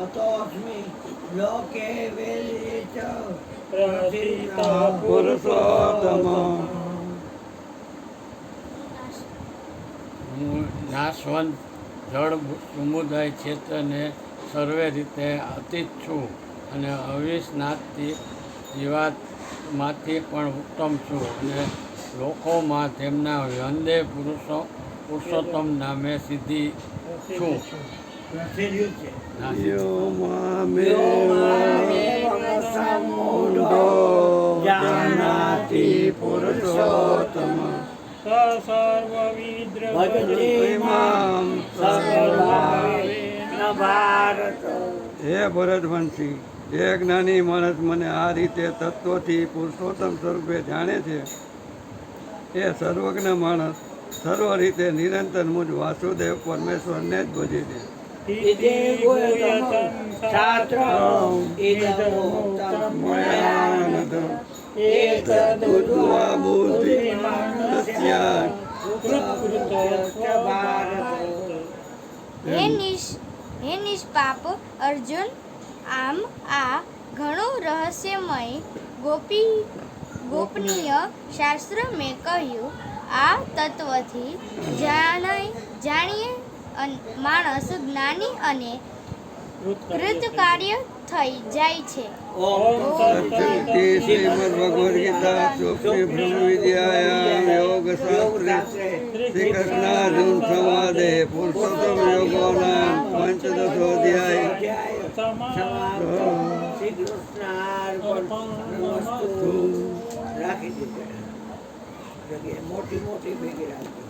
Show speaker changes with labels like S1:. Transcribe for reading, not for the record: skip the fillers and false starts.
S1: તતોસ્મિ લોકે વેદિત
S2: પ્રસિદ્ધ
S3: પુરુષોત્તમ.
S4: હું નાશવંત જળ સમુદાય ક્ષેત્રને સર્વે રીતે અતીત છું અને અવિનાશી જીવાતમાંથી પણ ઉત્તમ છું અને લોકોમાં તેમના વંદે પુરુષોત્તમ નામે સિદ્ધિ છું.
S1: પ્રસિદ્ધ છે.
S3: યો
S1: યો
S3: મામેવ
S1: મામેવ
S3: સમૂઢો જાનાતિ પુરુષોત્તમ.
S2: સર્વવિદ્ર
S1: ભજતે
S3: ઇમામ
S1: સર્વભાવેન ભારત.
S3: હે ભરતવંશી, જે જ્ઞાની માણસ મને આ રીતે તત્વથી પુરુષોત્તમ સ્વરૂપે જાણે છે એ સર્વજ્ઞ માણસ સર્વ રીતે નિરંતર મુજ વાસુદેવ પરમેશ્વરને જ ભજે છે.
S1: ઇદે ગુહ્યતમ શાસ્ત્રમ ઇદમોક્તમ મયાનઘ એતદુદ્ધવા બુદ્ધિમાનસ્યા કૃતકૃત્ય ભારત.
S5: હે નિષ્પાપ અર્જુન, આમ આ ઘણું રહસ્યમય ગોપનીય શાસ્ત્ર મેં કહ્યું. આ તત્વથી જાણીએ માણસ જ્ઞાની અને કૃતકાર્ય થઈ જાય છે.
S3: સત્યંતિ શ્રીમદ ભગવદ ગીતા ચોપડી બ્રહ્મ વિદ્યાયામ યોગ શાસ્ત્રે શ્રી કૃષ્ણાર્જુન સંવાદે પુરુષોત્તમ યોગોના પંચદશોધ્યાય.
S1: શ્રી કૃષ્ણાર્પણમસ્તુ. રાખી દીધું. મોટી મોટી ભેગી રાખી.